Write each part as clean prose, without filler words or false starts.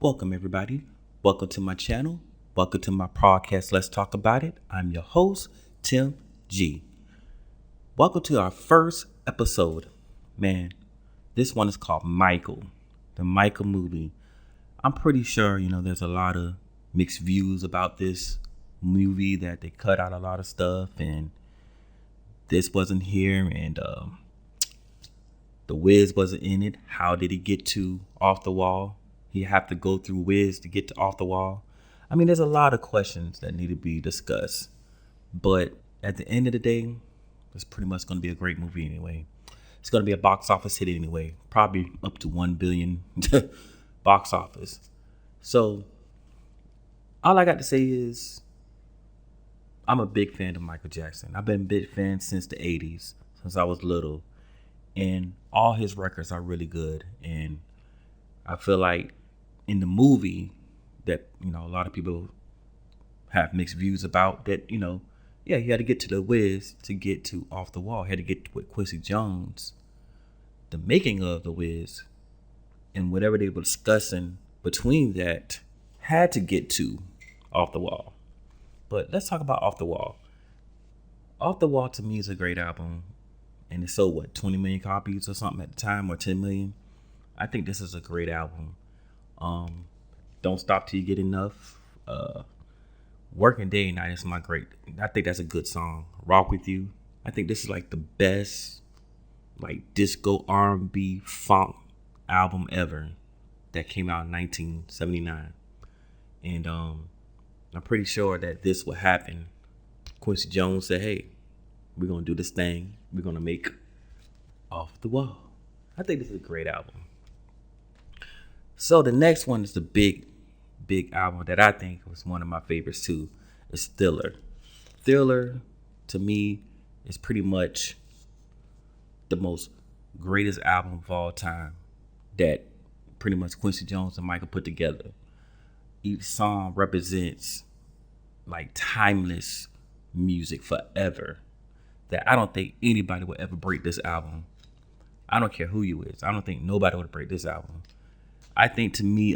Welcome, everybody. Welcome to my channel. Welcome to my podcast, Let's Talk About It. I'm your host, Tim G. Welcome to our first episode. Man, this one is called Michael, the Michael movie. I'm pretty sure, there's a lot of mixed views about this movie, that they cut out a lot of stuff and this wasn't here, and the Wiz wasn't in it. How did he get to Off the Wall? He have to go through Wiz to get to Off the Wall. I mean, there's a lot of questions that need to be discussed. But at the end of the day, it's pretty much going to be a great movie anyway. It's going to be a box office hit anyway. Probably up to 1 billion box office. So all I got to say is I'm a big fan of Michael Jackson. I've been a big fan since the 80s, since I was little. And all his records are really good. And I feel like in the movie that, a lot of people have mixed views about, that, he had to get to the Wiz to get to Off the Wall. He had to get with Quincy Jones. The making of the Wiz and whatever they were discussing between that had to get to Off the Wall. But let's talk about Off the Wall. Off the Wall to me is a great album. And it sold 20 million copies or something at the time, or 10 million. I think this is a great album. Don't Stop Till You Get Enough. Working Day and Night is my great. I think that's a good song. Rock With You. I think this is like the best disco R&B funk album ever that came out in 1979. And I'm pretty sure that this will happen. Quincy Jones said, hey, we're going to do this thing. We're going to make Off the Wall. I think this is a great album. So the next one is the big album that I think was one of my favorites too. It's Thriller. Thriller, to me, is pretty much the most greatest album of all time that pretty much Quincy Jones and Michael put together. Each song represents timeless music forever, that I don't think anybody would ever break this album. I don't care who you is. I don't think nobody would break this album. I think to me,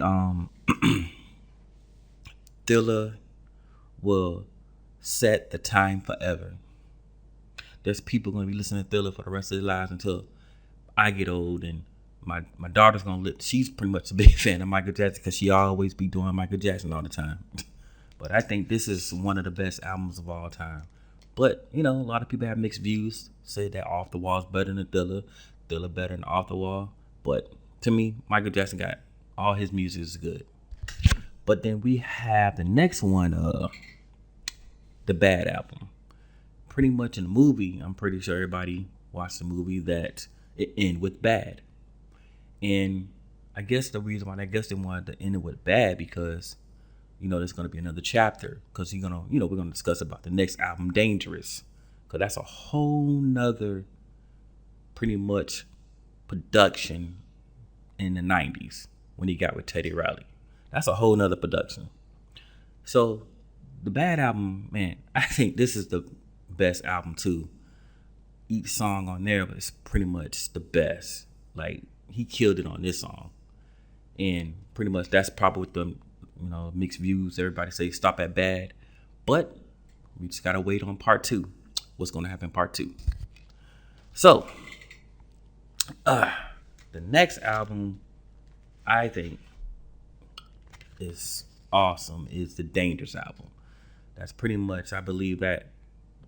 Thriller will set the time forever. There's people going to be listening to Thriller for the rest of their lives until I get old, and my daughter's going to she's pretty much a big fan of Michael Jackson because she always be doing Michael Jackson all the time. But I think this is one of the best albums of all time. But, a lot of people have mixed views, say that Off the Wall is better than Thriller, Thriller better than Off the Wall. But to me, Michael Jackson got all his music is good. But then we have the next one, the Bad album. Pretty much in the movie, I'm pretty sure everybody watched the movie that it ended with Bad. And I guess the reason why they wanted to end it with Bad because there's going to be another chapter, because we're going to discuss about the next album, Dangerous, because that's a whole nother pretty much production in the 90s when he got with Teddy Riley. That's a whole nother production. So the Bad album, man, I think this is the best album too. Each song on there was pretty much the best. He killed it on this song. And pretty much that's probably with the mixed views. Everybody say stop at Bad, but we just gotta wait on part 2. What's gonna happen in part 2? So, the next album I think is awesome is the Dangerous album. That's pretty much, I believe, that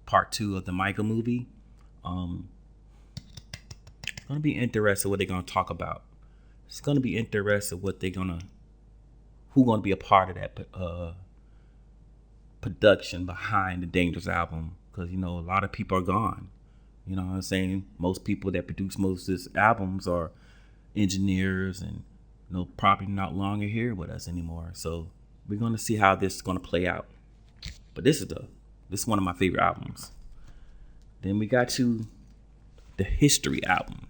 part 2 of the Michael movie. Gonna be interested what they're gonna talk about. It's gonna be interesting what they're gonna. Who's going to be a part of that production behind the Dangerous album? Because, a lot of people are gone. You know what I'm saying? Most people that produce most of these albums are engineers and, probably not longer here with us anymore. So we're going to see how this is going to play out. But this is one of my favorite albums. Then we got to the History album.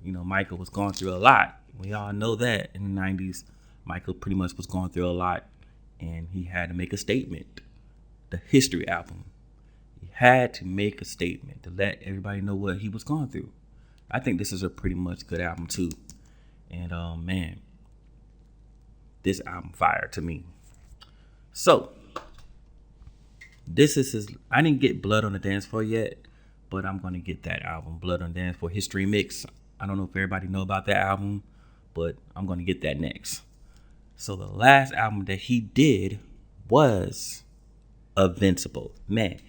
Michael was going through a lot. We all know that in the 90s. Michael pretty much was going through a lot, and he had to make a statement. The History album. He had to make a statement to let everybody know what he was going through. I think this is a pretty much good album too. And man, this album fire to me. So this is his. I didn't get Blood on the Dance Floor yet, but I'm gonna get that album, Blood on the Dance Floor History Mix. I don't know if everybody know about that album, but I'm gonna get that next. So the last album that he did was Invincible. Man,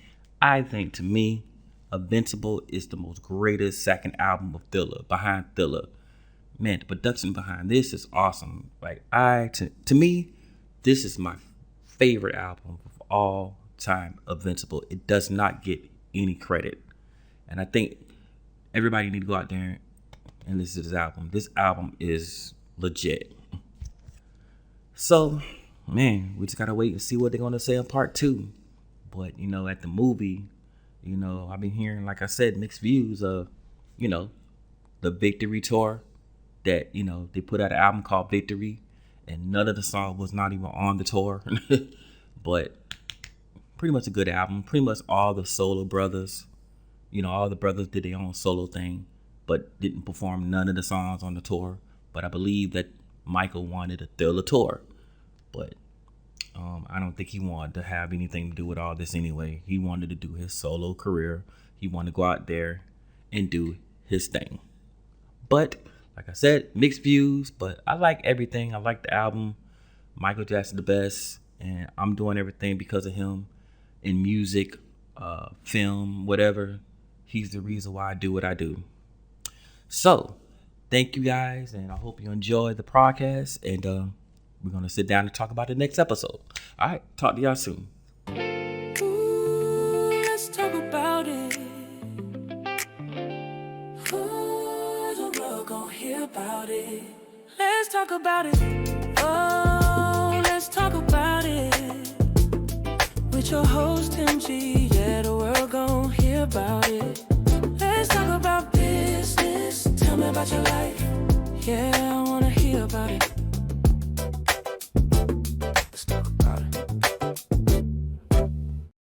I think to me, Invincible is the most greatest second album of Thriller, behind Thriller. Man, the production behind this is awesome. Like to me, this is my favorite album of all time, Invincible. It does not get any credit. And I think everybody need to go out there and listen to this album. This album is legit. So, man, we just gotta wait and see what they're gonna say in part 2. But, at the movie, I've been hearing, like I said, mixed views of, the Victory tour that, they put out an album called Victory, and none of the songs was not even on the tour. But pretty much a good album. Pretty much all the solo brothers, all the brothers did their own solo thing, but didn't perform none of the songs on the tour. But I believe that Michael wanted a Thriller tour, but I don't think he wanted to have anything to do with all this anyway. He wanted to do his solo career. He wanted to go out there and do his thing. But like I said, mixed views, but I like everything. I like the album. Michael Jackson the best, and I'm doing everything because of him in music, film, whatever. He's the reason why I do what I do. So thank you guys, and I hope you enjoyed the podcast, and we're going to sit down and talk about the next episode. All right, talk to y'all soon. Ooh, let's talk about it. Ooh, the world gon' hear about it. Let's talk about it. Oh, let's talk about it. With your host, MG, yeah, the world gon' hear about it. Let's talk about business. Tell me about your life. Yeah, I wanna hear about it.